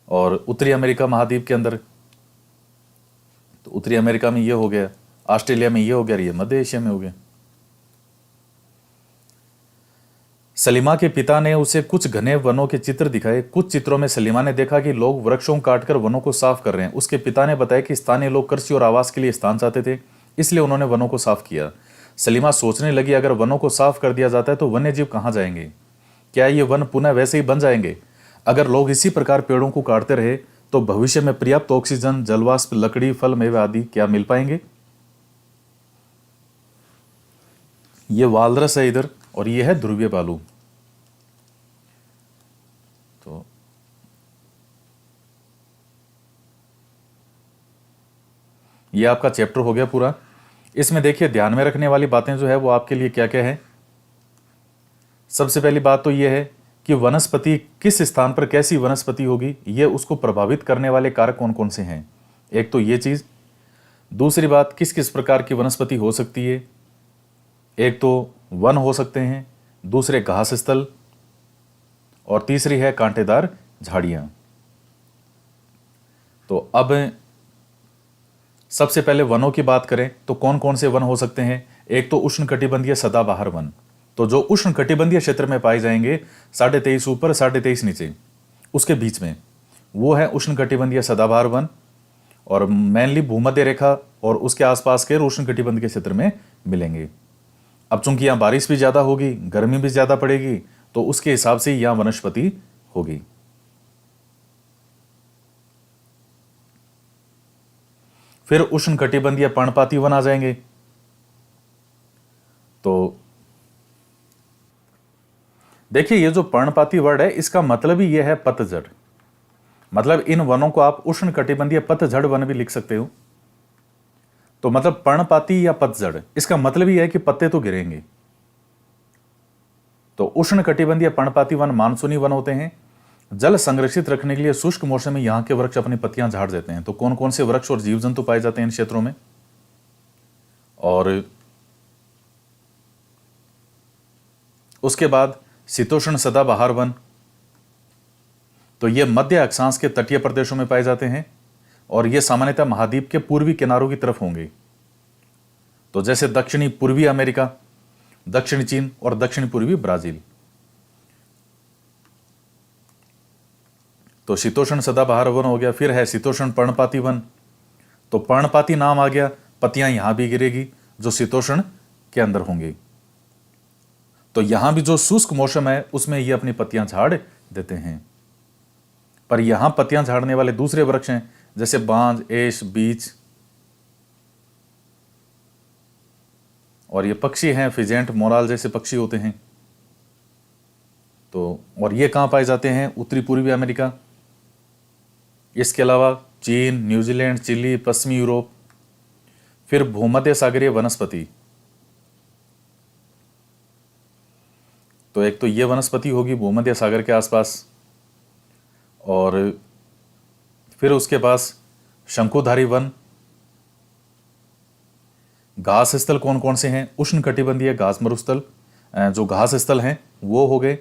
और उत्तरी अमेरिका महाद्वीप के अंदर, तो उत्तरी अमेरिका में ये हो गया, ऑस्ट्रेलिया में ये हो गया, ये मध्य एशिया में हो गया। सलीमा के पिता ने उसे कुछ घने वनों के चित्र दिखाए। कुछ चित्रों में सलीमा ने देखा कि लोग वृक्षों को काटकर वनों को साफ कर रहे हैं। उसके पिता ने बताया कि स्थानीय लोग कृषि और आवास के लिए स्थान चाहते थे, इसलिए उन्होंने वनों को साफ किया। सलीमा सोचने लगी, अगर वनों को साफ कर दिया जाता है तो वन्य जीव कहाँ जाएंगे? क्या ये वन पुनः वैसे ही बन जाएंगे? अगर लोग इसी प्रकार पेड़ों को काटते रहे तो भविष्य में पर्याप्त ऑक्सीजन, जलवाष्प, लकड़ी, फल, मेवे आदि क्या मिल पाएंगे? ये वालरस है इधर, और ये है ध्रुवीय भालू। तो ये आपका चैप्टर हो गया पूरा। इसमें देखिए ध्यान में रखने वाली बातें जो है वो आपके लिए क्या क्या है। सबसे पहली बात तो ये है कि वनस्पति किस स्थान पर कैसी वनस्पति होगी, ये उसको प्रभावित करने वाले कारक कौन कौन से हैं। एक तो ये चीज। दूसरी बात, किस किस प्रकार की वनस्पति हो सकती है। एक तो वन हो सकते हैं, दूसरे घास स्थल, और तीसरी है कांटेदार झाड़ियां। तो अब सबसे पहले वनों की बात करें तो कौन कौन से वन हो सकते हैं। एक तो उष्णकटिबंधीय सदाबहार वन, तो जो उष्णकटिबंधीय क्षेत्र में पाए जाएंगे 23.5 ऊपर 23.5 नीचे उसके बीच में, वो है उष्णकटिबंधीय सदाबहार वन। और मेनली भूमध्य रेखा और उसके आसपास के उष्णकटिबंध के क्षेत्र में मिलेंगे। अब चूंकि यहाँ बारिश भी ज्यादा होगी, गर्मी भी ज्यादा पड़ेगी, तो उसके हिसाब से यहां वनस्पति होगी। फिर उष्णकटिबंधीय पर्णपाती वन आ जाएंगे। तो देखिए ये जो पर्णपाती वर्ड है इसका मतलब ही ये है पतझड़। मतलब इन वनों को आप उष्णकटिबंधीय पतझड़ वन भी लिख सकते हो। तो मतलब पर्णपाती या पतझड़, इसका मतलब ही है कि पत्ते तो गिरेंगे। तो उष्णकटिबंधीय पर्णपाती वन मानसूनी वन होते हैं। जल संरक्षित रखने के लिए शुष्क मौसम में यहां के वृक्ष अपनी पत्तियां झाड़ देते हैं। तो कौन कौन से वृक्ष और जीव जंतु पाए जाते हैं इन क्षेत्रों में। और उसके बाद शीतोष्ण सदाबहार वन, तो ये मध्य अक्षांश के तटीय प्रदेशों में पाए जाते हैं और ये सामान्यतः महाद्वीप के पूर्वी किनारों की तरफ होंगे। तो जैसे दक्षिणी पूर्वी अमेरिका, दक्षिणी चीन और दक्षिणी पूर्वी ब्राजील। तो शीतोष्ण सदाबहार वन हो गया। फिर है शीतोष्ण पर्णपाती वन। तो पर्णपाती नाम आ गया पत्तियां यहां भी गिरेगी जो शीतोष्ण के अंदर होंगी। तो यहां भी जो शुष्क मौसम है उसमें ये अपनी पत्तियां झाड़ देते हैं। पर यहां पत्तियां झाड़ने वाले दूसरे वृक्ष हैं, जैसे बांज, एश, बीच, और ये पक्षी हैं, फिजेंट, मोराल जैसे पक्षी होते हैं। तो और ये कहां पाए जाते हैं? उत्तरी पूर्वी अमेरिका, इसके अलावा चीन, न्यूजीलैंड, चिली, पश्चिमी यूरोप। फिर भूमध्य सागरीय वनस्पति, तो एक तो ये वनस्पति होगी भूमध्य सागर के आसपास, और फिर उसके पास शंकुधारी वन। घास स्थल कौन कौन से हैं? उष्ण कटिबंधीय घास मरुस्थल, जो घास स्थल हैं वो हो गए,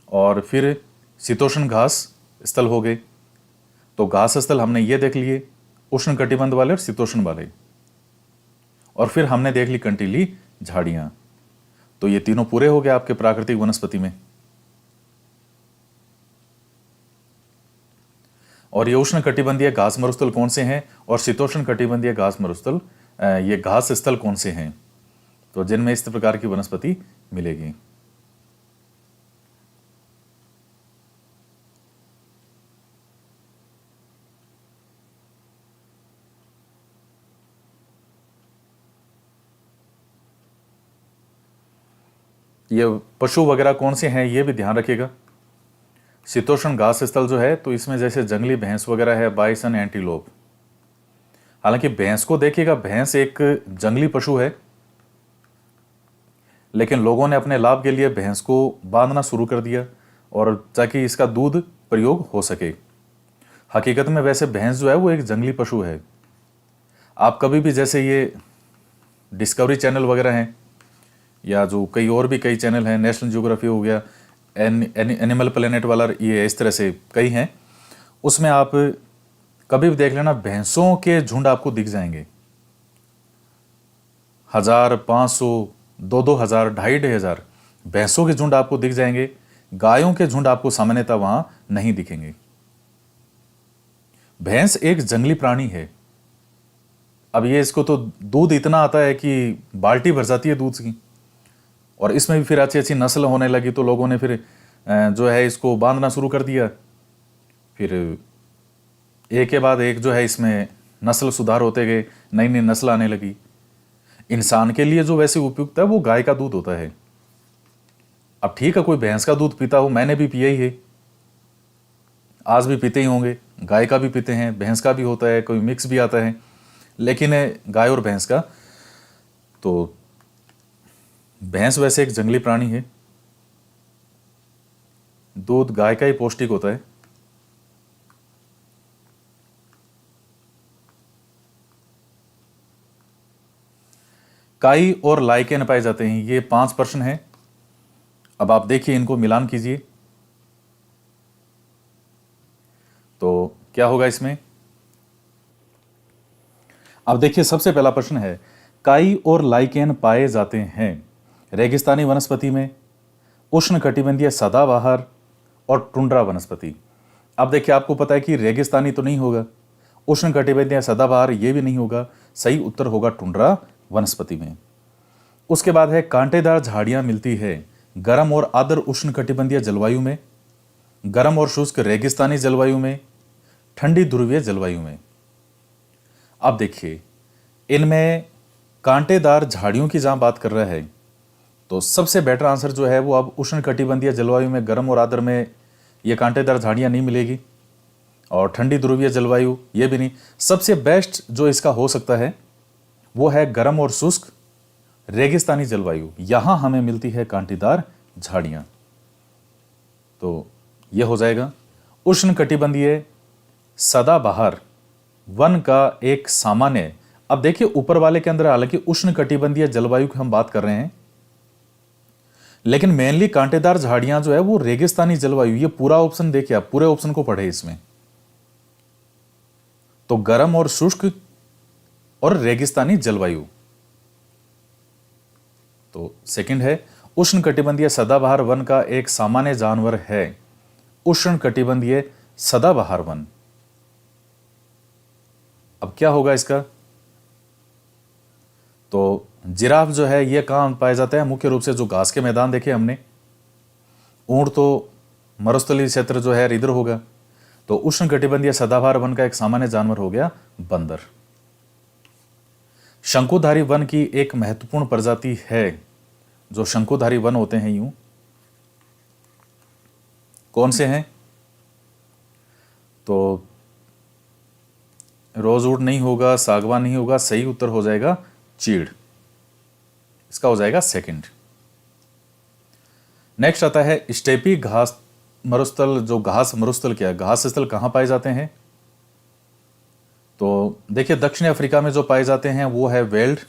और फिर शीतोष्ण घास स्थल हो गए। तो घास स्थल हमने ये देख लिए, उष्ण कटिबंध वाले और शीतोष्ण वाले, और फिर हमने देख ली कंटीली झाड़ियां। तो ये तीनों पूरे हो गए आपके प्राकृतिक वनस्पति में। और ये उष्ण कटिबंधीय घास मरुस्थल कौन से हैं और शीतोष्ण कटिबंधीय घास मरुस्थल, ये घास स्थल कौन से हैं, तो जिनमें इस प्रकार की वनस्पति मिलेगी। ये पशु वगैरह कौन से हैं ये भी ध्यान रखिएगा। शीतोष्ण घास स्थल जो है तो इसमें जैसे जंगली भैंस वगैरह है, बाइसन, एंटीलोप। हालांकि भैंस को देखिएगा, भैंस एक जंगली पशु है, लेकिन लोगों ने अपने लाभ के लिए भैंस को बांधना शुरू कर दिया और ताकि इसका दूध प्रयोग हो सके। हकीकत में वैसे भैंस जो है वो एक जंगली पशु है। आप कभी भी जैसे ये डिस्कवरी चैनल वगैरह हैं, या जो कई और भी कई चैनल हैं, नेशनल ज्योग्राफी हो गया, एनिमल प्लेनेट वाला, ये इस तरह से कई हैं, उसमें आप कभी भी देख लेना, भैंसों के झुंड आपको दिख जाएंगे। 1000, 500, 2-2 हजार, 2,500 भैंसों के झुंड आपको दिख जाएंगे। गायों के झुंड आपको सामान्यतः वहां नहीं दिखेंगे। भैंस एक जंगली प्राणी है। अब ये इसको तो दूध इतना आता है कि बाल्टी भर जाती है दूध की, और इसमें भी फिर अच्छी अच्छी नस्ल होने लगी, तो लोगों ने फिर जो है इसको बांधना शुरू कर दिया। फिर एक के बाद एक जो है इसमें नस्ल सुधार होते गए, नई नई नस्ल आने लगी। इंसान के लिए जो वैसे उपयुक्त है वो गाय का दूध होता है। अब ठीक है, कोई भैंस का दूध पीता हो, मैंने भी पिया ही है, आज भी पीते ही होंगे, गाय का भी पीते हैं, भैंस का भी होता है, कोई मिक्स भी आता है, लेकिन गाय और भैंस का। तो भैंस वैसे एक जंगली प्राणी है, दूध गाय का ही पौष्टिक होता है। काई और लाइकेन पाए जाते हैं। ये 5 प्रश्न हैं। अब आप देखिए, इनको मिलान कीजिए तो क्या होगा इसमें। अब देखिए, सबसे पहला प्रश्न है, काई और लाइकेन पाए जाते हैं रेगिस्तानी वनस्पति में, उष्ण कटिबंधीय सदाबहार और टुंड्रा वनस्पति। अब देखिए, आपको पता है कि रेगिस्तानी तो नहीं होगा, उष्ण कटिबंधीय सदाबहार ये भी नहीं होगा, सही उत्तर होगा टुंड्रा वनस्पति में। उसके बाद है, कांटेदार झाड़ियां मिलती है गर्म और आर्द्र उष्ण कटिबंधीय जलवायु में, गर्म और शुष्क रेगिस्तानी जलवायु में, ठंडी ध्रुवीय जलवायु में। अब देखिए, इनमें कांटेदार झाड़ियों की जहां बात कर रहा है तो सबसे बेटर आंसर जो है वो अब उष्ण कटिबंधीय जलवायु में, गर्म और आर्द्र में ये कांटेदार झाड़ियां नहीं मिलेगी, और ठंडी ध्रुवीय जलवायु ये भी नहीं। सबसे बेस्ट जो इसका हो सकता है वो है गर्म और शुष्क रेगिस्तानी जलवायु, यहां हमें मिलती है कांटेदार झाड़ियां। तो यह हो जाएगा उष्ण कटिबंधीय सदाबहार वन का एक सामान्य। अब देखिए, ऊपर वाले के अंदर हालांकि उष्ण कटिबंधीय जलवायु की हम बात कर रहे हैं, लेकिन मेनली कांटेदार झाड़ियां जो है वो रेगिस्तानी जलवायु। ये पूरा ऑप्शन देखिए, आप पूरे ऑप्शन को पढ़े इसमें, तो गर्म और शुष्क और रेगिस्तानी जलवायु। तो सेकंड है, उष्ण कटिबंधीय सदाबहार वन का एक सामान्य जानवर है उष्ण कटिबंधीय सदाबहार वन। अब क्या होगा इसका? तो जिराफ जो है ये कहाँ पाया जाता है? मुख्य रूप से जो घास के मैदान देखे हमने, ऊंट तो मरुस्थलीय क्षेत्र जो है इधर होगा। तो उष्णकटिबंधीय सदाबहार वन का एक सामान्य जानवर हो गया बंदर। शंकुधारी वन की एक महत्वपूर्ण प्रजाति है, जो शंकुधारी वन होते हैं यूं, कौन से हैं? तो रोजवुड नहीं होगा, सागवान नहीं होगा, सही उत्तर हो जाएगा चीड़। इसका हो जाएगा सेकंड। नेक्स्ट आता है स्टेपी घास मरुस्थल। जो घास मरुस्थल क्या है, घास स्थल कहां पाए जाते हैं? तो देखिए दक्षिण अफ्रीका में जो पाए जाते हैं वो है वेल्ड।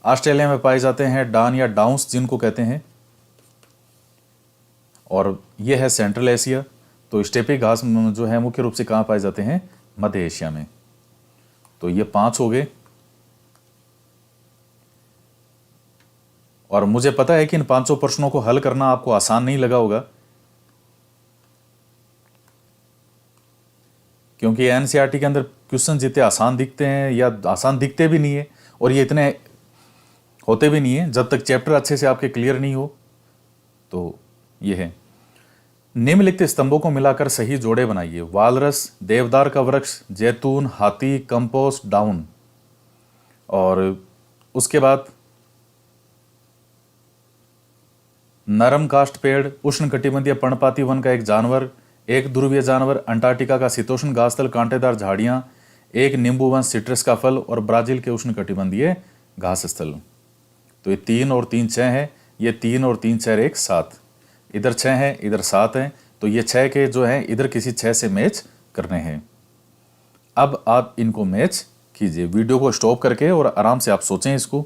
ऑस्ट्रेलिया में पाए जाते हैं डान या डाउन्स जिनको कहते हैं, और ये है सेंट्रल एशिया। तो स्टेपी घास जो है मुख्य रूप से कहां पाए जाते हैं? मध्य एशिया में। तो ये 5 हो गए। और मुझे पता है कि इन 500 प्रश्नों को हल करना आपको आसान नहीं लगा होगा, क्योंकि एनसीईआरटी के अंदर क्वेश्चन जितने आसान दिखते हैं या आसान दिखते भी नहीं है, और ये इतने होते भी नहीं है जब तक चैप्टर अच्छे से आपके क्लियर नहीं हो। तो ये है, निम्नलिखित स्तंभों को मिलाकर सही जोड़े बनाइए। वालरस, देवदार का वृक्ष, जैतून, हाथी, कंपोस्ट, डाउन। और उसके बाद नरम काष्ठ पेड़, उष्णकटिबंधीय पर्णपाती वन का एक जानवर, एक ध्रुवीय जानवर, अंटार्कटिका का शीतोष्ण घासस्थल, कांटेदार झाड़ियां, एक नींबू वन, सिट्रस का फल, और ब्राजील के उष्णकटिबंधीय घास स्थल। तो ये 3 और 3 6 है। ये 3 और 3 4 1 7, इधर 6 है, इधर 7 है। तो ये 6 के जो है इधर किसी 6 से मैच करने हैं। अब आप इनको मैच कीजिए, वीडियो को स्टॉप करके, और आराम से आप सोचें इसको।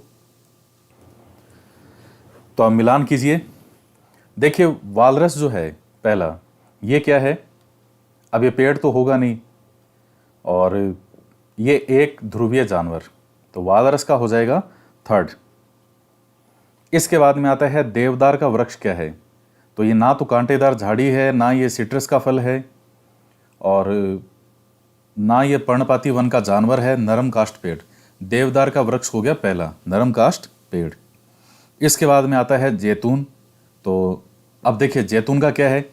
तो आप मिलान कीजिए। देखिए वालरस जो है पहला, ये क्या है? अब ये पेड़ तो होगा नहीं, और ये एक ध्रुवीय जानवर, तो वालरस का हो जाएगा थर्ड। इसके बाद में आता है देवदार का वृक्ष क्या है? तो ये ना तो कांटेदार झाड़ी है, ना ये सिट्रस का फल है, और ना ये पर्णपाती वन का जानवर है। नरम काष्ठ पेड़, देवदार का वृक्ष हो गया पहला, नरम काष्ठ पेड़। इसके बाद में आता है जैतून। तो अब देखिए जैतून का क्या है?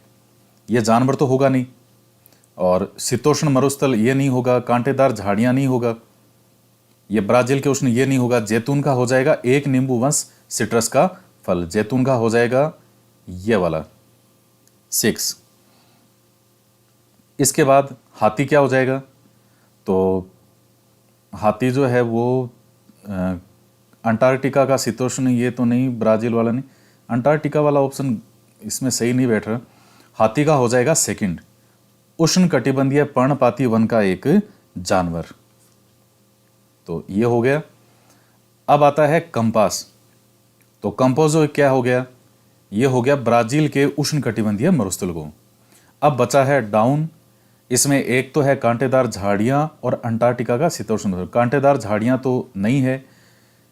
ये जानवर तो होगा नहीं, और शीतोष्ण मरुस्थल ये नहीं होगा, कांटेदार झाड़ियां नहीं होगा, ये ब्राजील के उष्ण ये नहीं होगा। जैतून का हो जाएगा एक नींबू वंश, सिट्रस का फल। जैतून का हो जाएगा ये वाला 6। इसके बाद हाथी क्या हो जाएगा? तो हाथी जो है वो अंटार्कटिका का शीतोष्ण, ये तो नहीं, ब्राजील वाला नहीं, अंटार्कटिका वाला ऑप्शन इसमें सही नहीं बैठ रहा। हाथी का हो जाएगा सेकंड, उष्णकटिबंधीय पर्णपाती वन का एक जानवर। तो ये हो गया। अब आता है कंपास। तो कंपास जो क्या हो गया? ये हो गया ब्राजील के उष्णकटिबंधीय मरुस्थल को। अब बचा है डाउन। इसमें एक तो है कांटेदार झाड़ियां और अंटार्कटिका का शीतोष्ण। कांटेदार झाड़ियां तो नहीं है,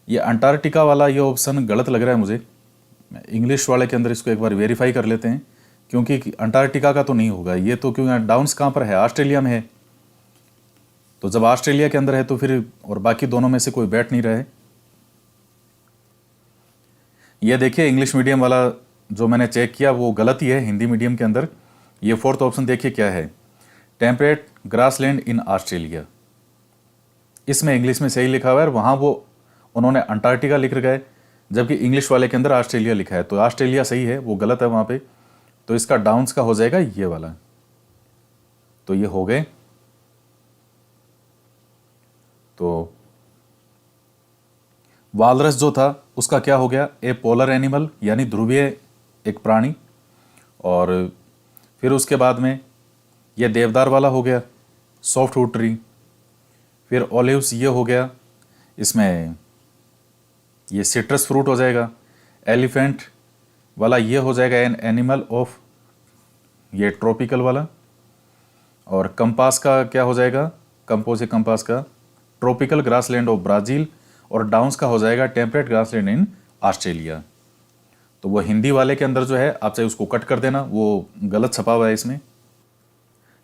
ये अंटार्कटिका वाला ये ऑप्शन गलत लग रहा है मुझे। इंग्लिश वाले के अंदर इसको एक बार वेरीफाई कर लेते हैं, क्योंकि अंटार्कटिका का तो नहीं होगा ये तो, क्योंकि डाउन्स कहाँ पर है? ऑस्ट्रेलिया में है। तो जब ऑस्ट्रेलिया के अंदर है तो फिर, और बाकी दोनों में से कोई बैठ नहीं रहा है। ये देखिए इंग्लिश मीडियम वाला जो मैंने चेक किया वो गलत ही है हिंदी मीडियम के अंदर। ये फोर्थ ऑप्शन देखिए क्या है? Temperate grassland in Australia. इसमें इंग्लिश में सही लिखा हुआ है, और वहाँ वो उन्होंने अंटार्कटिका लिख रखा है, जबकि इंग्लिश वाले के अंदर ऑस्ट्रेलिया लिखा है। तो ऑस्ट्रेलिया सही है, वो गलत है वहाँ पे। तो इसका डाउन्स का हो जाएगा ये वाला। तो ये हो गए। तो वालरस जो था उसका क्या हो गया? ए पोलर एनिमल, यानी ध्रुवीय एक प्राणी। और फिर उसके बाद में ये देवदार वाला हो गया, सॉफ्टवुड ट्री। फिर ओलिव्स ये हो गया, इसमें ये सिट्रस फ्रूट हो जाएगा। एलिफेंट वाला ये हो जाएगा एन एनिमल ऑफ, ये ट्रॉपिकल वाला। और कंपास का क्या हो जाएगा? कंपोज है कंपास का, ट्रॉपिकल ग्रासलैंड ऑफ ब्राजील। और डाउन्स का हो जाएगा टेम्परेट ग्रासलैंड इन ऑस्ट्रेलिया। तो वो हिंदी वाले के अंदर जो है, आप चाहे उसको कट कर देना, वो गलत छपा हुआ है इसमें।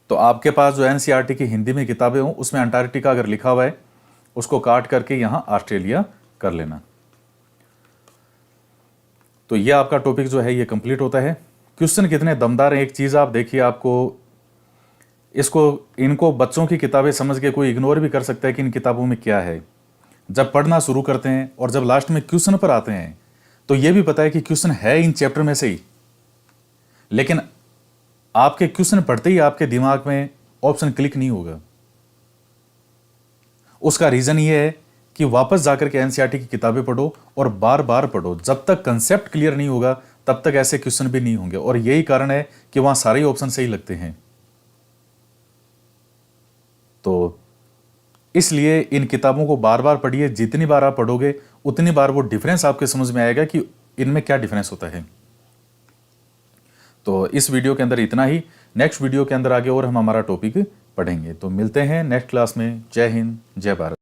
तो आपके पास जो एनसीईआरटी की हिंदी में किताबें हों उसमें अंटार्कटिका अगर लिखा हुआ है, उसको काट करके यहाँ ऑस्ट्रेलिया कर लेना। तो ये आपका टॉपिक जो है ये कंप्लीट होता है। क्वेश्चन कितने दमदार हैं, एक चीज़ आप देखिए, आपको इनको बच्चों की किताबें समझ के कोई इग्नोर भी कर सकता है कि इन किताबों में क्या है। जब पढ़ना शुरू करते हैं और जब लास्ट में क्वेश्चन पर आते हैं तो ये भी पता है कि क्वेश्चन है इन चैप्टर में से ही, लेकिन आपके क्वेश्चन पढ़ते ही आपके दिमाग में ऑप्शन क्लिक नहीं होगा। उसका रीजन ये है कि वापस जाकर के एनसीईआरटी की किताबें पढ़ो और बार बार पढ़ो। जब तक कंसेप्ट क्लियर नहीं होगा तब तक ऐसे क्वेश्चन भी नहीं होंगे, और यही कारण है कि वहां सारे ऑप्शन सही लगते हैं। तो इसलिए इन किताबों को बार बार पढ़िए। जितनी बार आप पढ़ोगे उतनी बार वो डिफरेंस आपके समझ में आएगा कि इनमें क्या डिफरेंस होता है। तो इस वीडियो के अंदर इतना ही। नेक्स्ट वीडियो के अंदर आगे और हम हमारा टॉपिक पढ़ेंगे। तो मिलते हैं नेक्स्ट क्लास में। जय हिंद, जय भारत।